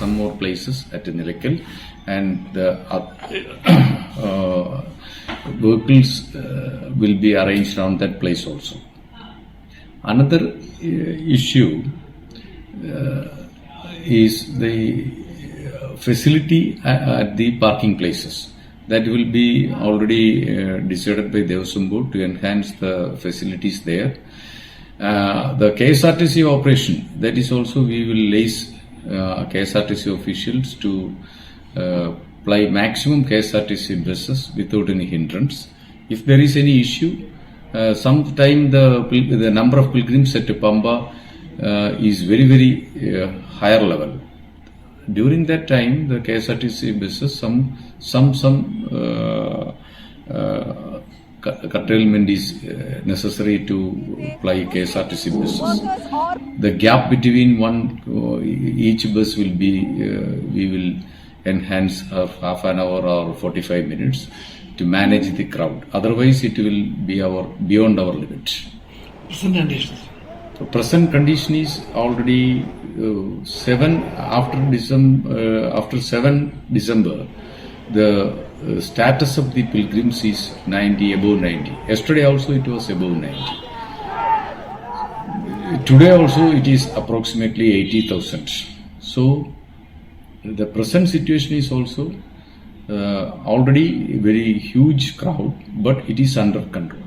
some more places at Nilakal, and the vehicles will be arranged around that place also. Another issue is the facility at the parking places. That will be already decided by Devaswam Board to enhance the facilities there. The KSRTC operation, that is also we will liaise KSRTC officials to ply maximum KSRTC buses without any hindrance. If there is any issue, sometime the number of pilgrims at Pampa is very higher level. During that time, the KSRTC buses, some curtailment is necessary to ply KSRTC buses. The gap between each bus will be, we will enhance half an hour or 45 minutes to manage the crowd. Otherwise, it will be beyond our limit. Present conditions. So present condition is already 7 after 7 December. The status of the pilgrims is 90, above 90. Yesterday also it was above 90. Today also it is approximately 80,000. So the present situation is also already very huge crowd, but it is under control.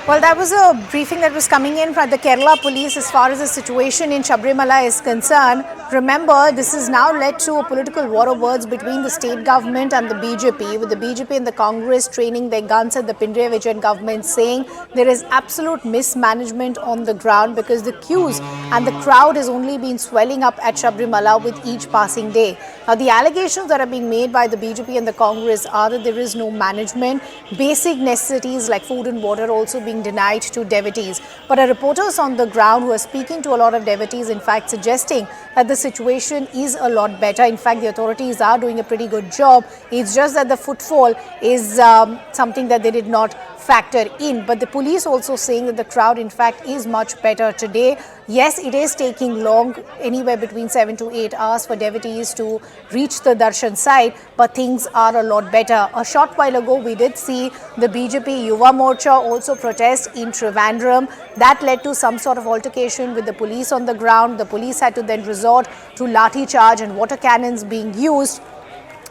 Well, that was a briefing that was coming in from the Kerala police as far as the situation in Sabarimala is concerned. Remember, this has now led to a political war of words between the state government and the BJP, with the BJP and the Congress training their guns at the Pinarayi Vijayan government, saying there is absolute mismanagement on the ground because the queues and the crowd has only been swelling up at Sabarimala with each passing day. Now, the allegations that are being made by the BJP and the Congress are that there is no management, basic necessities like food and water also being denied to devotees. But our reporters on the ground who are speaking to a lot of devotees, in fact, suggesting that the situation is a lot better. In fact, the authorities are doing a pretty good job. It's just that the footfall is something that they did not factor in. But the police also saying that the crowd, in fact, is much better today. Yes, it is taking long, anywhere between 7 to 8 hours for devotees to reach the darshan site, but things are a lot better. A short while ago, we did see the BJP Yuva Morcha also protest in Trivandrum. That led to some sort of altercation with the police on the ground. The police had to then resort to lathi charge and water cannons being used.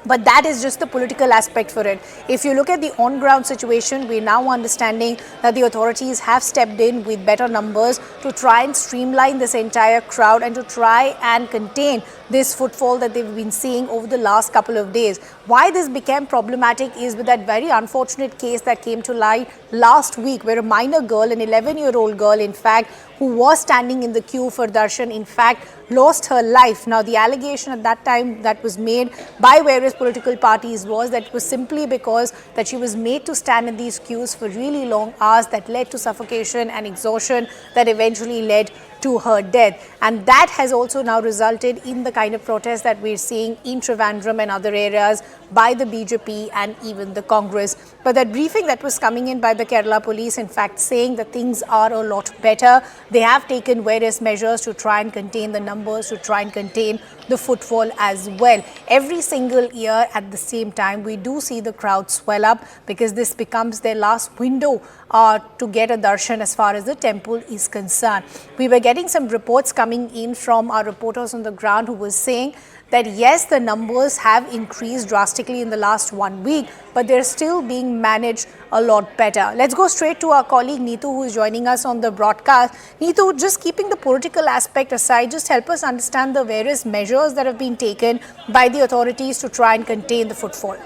But that is just the political aspect for it. If you look at the on-ground situation, we're now understanding that the authorities have stepped in with better numbers to try and streamline this entire crowd and to try and contain this footfall that they've been seeing over the last couple of days. Why this became problematic is with that very unfortunate case that came to light last week, where a minor girl, an 11-year-old girl, in fact, who was standing in the queue for darshan, in fact, lost her life. Now, the allegation at that time that was made by various political parties was that it was simply because that she was made to stand in these queues for really long hours that led to suffocation and exhaustion that eventually led to her death. And that has also now resulted in the kind of protest that we're seeing in Trivandrum and other areas by the BJP and even the Congress. But that briefing that was coming in by the Kerala police, in fact, saying that things are a lot better. They have taken various measures to try and contain the numbers, to try and contain the footfall as well. Every single year at the same time, we do see the crowd swell up because this becomes their last window to get a darshan as far as the temple is concerned. We were getting some reports coming in from our reporters on the ground who were saying that yes, the numbers have increased drastically in the last 1 week, but they're still being managed a lot better. Let's go straight to our colleague Neetu, who is joining us on the broadcast. Neetu, just keeping the political aspect aside, just help us understand the various measures that have been taken by the authorities to try and contain the footfall.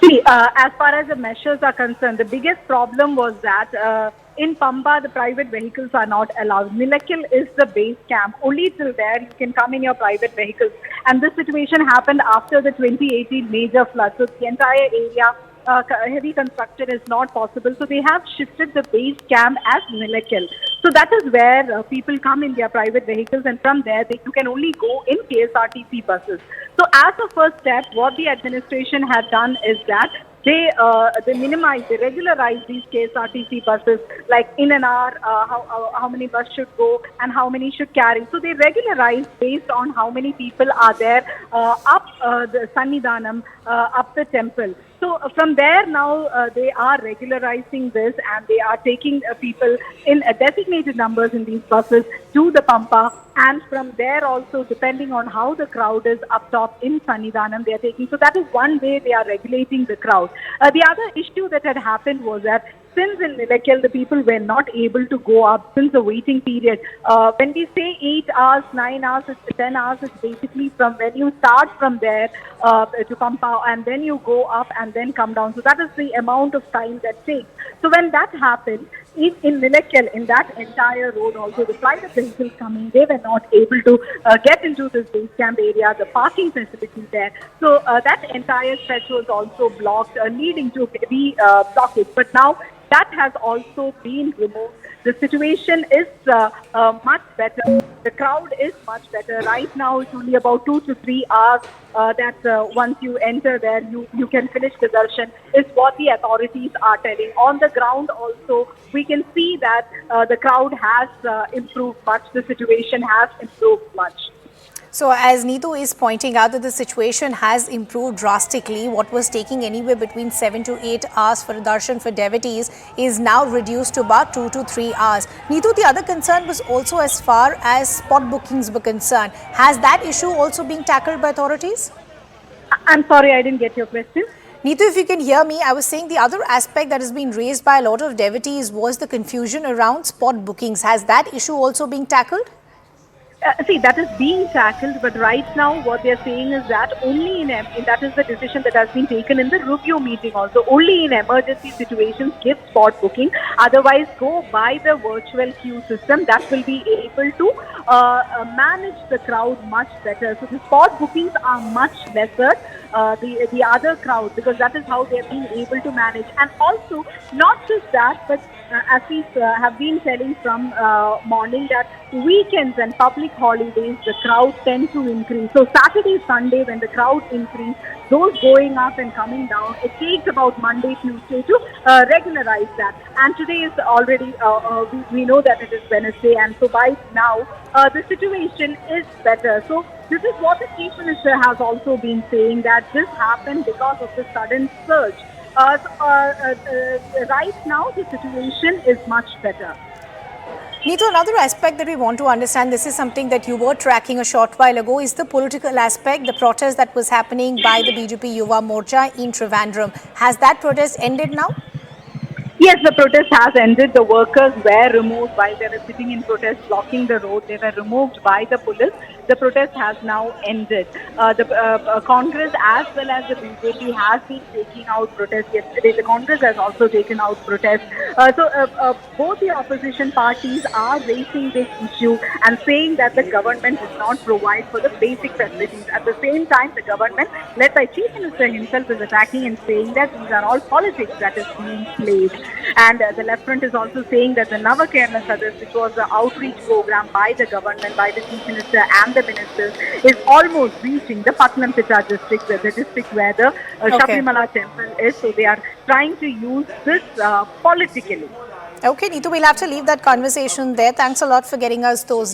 See, as far as the measures are concerned, the biggest problem was that in Pampa, the private vehicles are not allowed. Nilakal is the base camp. Only till there you can come in your private vehicles. And this situation happened after the 2018 major flood. So the entire area, heavy construction is not possible. So they have shifted the base camp as Nilakal. So that is where people come in their private vehicles, and from there you can only go in KSRTC buses. So as a first step, what the administration had done is that they minimize, they regularize these KSRTC buses, like in an hour, how many buses should go and how many should carry. So they regularize based on how many people are there up the Sannidhanam, up the temple. So from there now they are regularizing this, and they are taking people in designated numbers in these buses to the Pampa, and from there also, depending on how the crowd is up top in Sannidhanam, they are taking. So that is one way they are regulating the crowd. The other issue that had happened was that since in Nilakil the people were not able to go up since the waiting period. When we say 8 hours, 9 hours, 10 hours, it's basically from when you start from there to Pampa, and then you go up and then come down. So that is the amount of time that takes. So when that happened, in Nilakil, in that entire road also, the private vehicles coming, they were not able to get into this base camp area, the parking facility there. So that entire stretch was also blocked, leading to heavy blockage. But now that has also been removed. The situation is much better. The crowd is much better. Right now, it's only about 2 to 3 hours that once you enter there, you can finish the darshan, is what the authorities are telling. On the ground also, we can see that the crowd has improved much. The situation has improved much. So as Neetu is pointing out that the situation has improved drastically, what was taking anywhere between 7 to 8 hours for a darshan for devotees is now reduced to about 2 to 3 hours. Neetu, the other concern was also as far as spot bookings were concerned. Has that issue also been tackled by authorities? I'm sorry, I didn't get your question. Neetu, if you can hear me, I was saying the other aspect that has been raised by a lot of devotees was the confusion around spot bookings. Has that issue also been tackled? See, that is being tackled, but right now what they are saying is that only in that is the decision that has been taken in the review meeting also. Only in emergency situations give spot booking. Otherwise, go by the virtual queue system. That will be able to manage the crowd much better. So the spot bookings are much lesser. The other crowd, because that is how they have been able to manage. And also, not just that, but as we have been telling from morning, that weekends and public holidays, the crowd tend to increase. So Saturday, Sunday, when the crowd increase, those going up and coming down, it takes about Monday, Tuesday to regularize that. And today is already, we know that it is Wednesday, and so by now, the situation is better. So this is what the Chief Minister has also been saying, that this happened because of the sudden surge. Right now, the situation is much better. Neetu, another aspect that we want to understand, this is something that you were tracking a short while ago, is the political aspect, the protest that was happening by the BJP Yuva Morcha in Trivandrum. Has that protest ended now? Yes, the protest has ended. The workers were removed while they were sitting in protest, blocking the road. They were removed by the police. The protest has now ended. The Congress as well as the BJP has been taking out protests. Yesterday, the Congress has also taken out protests. So both the opposition parties are raising this issue and saying that the government does not provide for the basic facilities. At the same time, the government, led by Chief Minister himself, is attacking and saying that these are all politics that is being played. And the left front is also saying that the Nava Kerala Sadas, which was the outreach program by the government, by the Chief Minister and the ministers, is almost reaching the Patnamthitta district, the district where the Sabarimala temple is. So they are trying to use this politically. Okay, Neetu, we'll have to leave that conversation there. Thanks a lot for getting us those